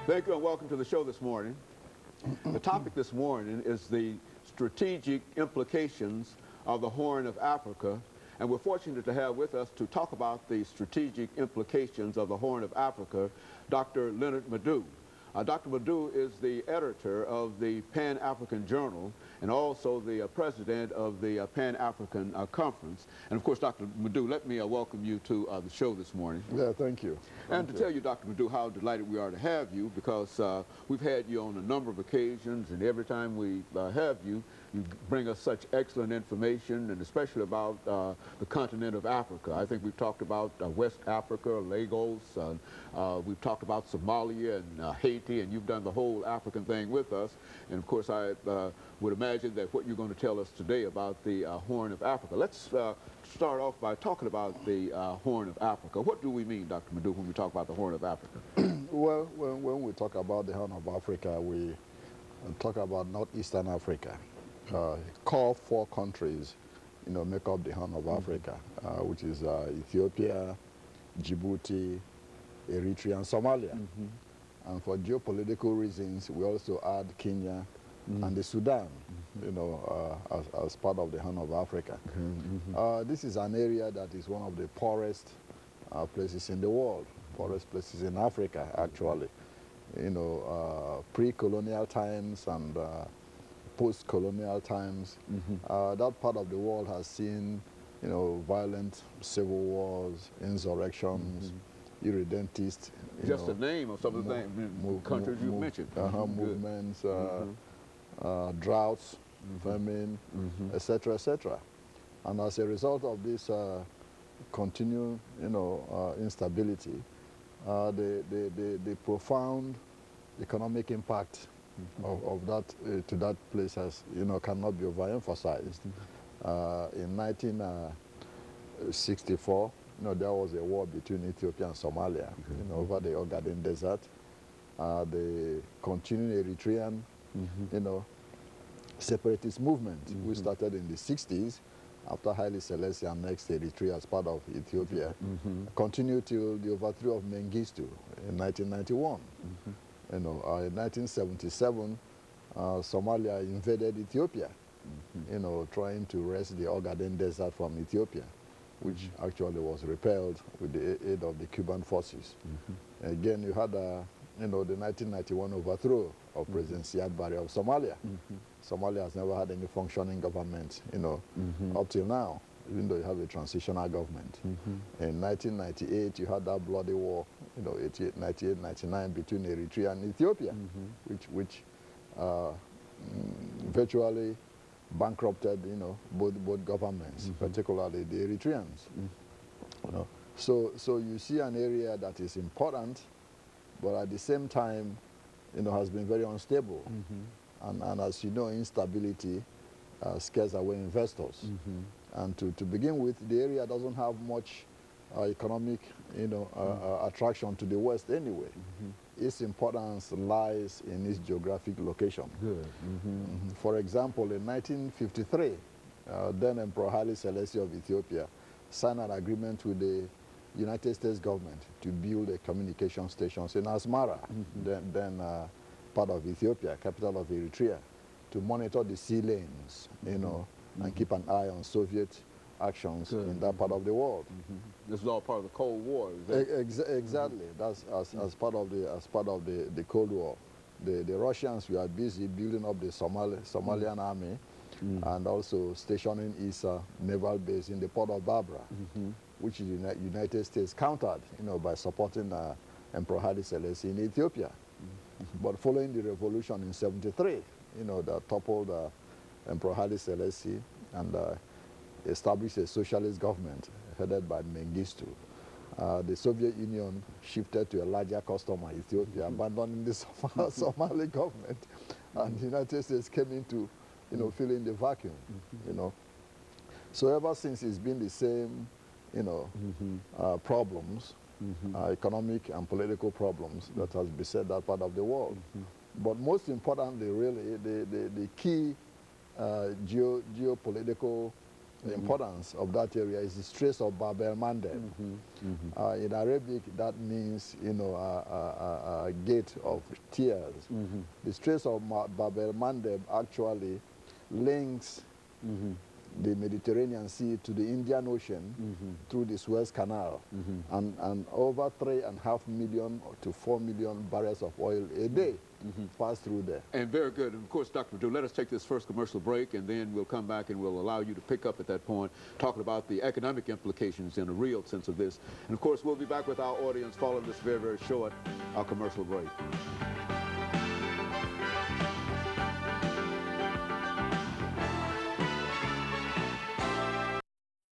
Thank you and welcome to the show this morning. The topic this morning is the strategic implications of the Horn of Africa, and we're fortunate to have with us to talk about the strategic implications of the Horn of Africa, Dr. LMadu. Dr. LMadu is the editor of the Pan-African Journal and also the president of the Pan-African Conference. And of course, Dr. LMadu, let me welcome you to the show this morning. Yeah, thank you. And to tell you, Dr. LMadu, how delighted we are to have you, because we've had you on a number of occasions, and every time we have you, you bring us such excellent information, and especially about the continent of Africa. I think we've talked about West Africa, Lagos, we've talked about Somalia and Haiti, and you've done the whole African thing with us. And of course, I would imagine that what you're going to tell us today about the Horn of Africa. Let's start off by talking about the Horn of Africa. What do we mean, Dr. LMadu, when we talk about the Horn of Africa? Well, when we talk about the Horn of Africa, we talk about northeastern Africa. Core 4 countries, make up the Horn of Africa, which is Ethiopia, Djibouti, Eritrea, and Somalia. And for geopolitical reasons, we also add Kenya and the Sudan, as part of the Horn of Africa. This is an area that is one of the poorest places in the world, poorest places in Africa, actually. Pre-colonial times and post-colonial times, that part of the world has seen, violent civil wars, insurrections, irredentist. Just the name of some of the countries you mentioned. Movements, droughts, famine, etc., etc. And as a result of this continued, instability, the profound economic impact of that to that place has, cannot be overemphasized. In 1964, there was a war between Ethiopia and Somalia, over the Ogaden Desert. The continuing Eritrean, separatist movement, which started in the 60s after Haile Selassie annexed Eritrea as part of Ethiopia, continued till the overthrow of Mengistu in 1991. In 1977, Somalia invaded Ethiopia, trying to wrest the Ogaden Desert from Ethiopia, which actually was repelled with the aid of the Cuban forces. Again, you had the 1991 overthrow of President Siad Barre of Somalia. Somalia has never had any functioning government, up till now, even though you have a transitional government. In 1998, you had that bloody war, 88, 98, 99 between Eritrea and Ethiopia, which virtually bankrupted, both governments, particularly the Eritreans. So you see an area that is important, but at the same time, has been very unstable. And as you know, instability scares away investors. And to begin with, the area doesn't have much economic, attraction to the West anyway. Its importance lies in its geographic location. For example, in 1953, then Emperor Haile Selassie of Ethiopia signed an agreement with the United States government to build a communication stations in Asmara, then part of Ethiopia, capital of Eritrea, to monitor the sea lanes, and keep an eye on Soviet actions in that part of the world. This is all part of the Cold War, is that? Exactly. That's as part of the Cold War. The Russians were busy building up the Somalian army, and also stationing its naval base in the port of Barbara, which the United States countered, by supporting Emperor Haile Selassie in Ethiopia. But following the revolution in '73, that toppled Emperor Haile Selassie and established a socialist government headed by Mengistu. The Soviet Union shifted to a larger customer, Ethiopia, abandoning the Somali government, and the United States came in to, fill in the vacuum, So ever since, it's been the same, problems, economic and political problems that has beset that part of the world. But most importantly, really, the key geopolitical the importance of that area is the Straits of Bab el-Mandeb. In Arabic, that means, you know, a gate of tears. The Straits of Bab el-Mandeb actually links the Mediterranean Sea to the Indian Ocean through the Suez Canal, and over 3.5 million to 4 million barrels of oil a day pass through there. And very good. And of course, Dr. Madu, let us take this first commercial break, and then we'll come back and we'll allow you to pick up at that point, talking about the economic implications in a real sense of this. And of course, we'll be back with our audience following this very, very short commercial break.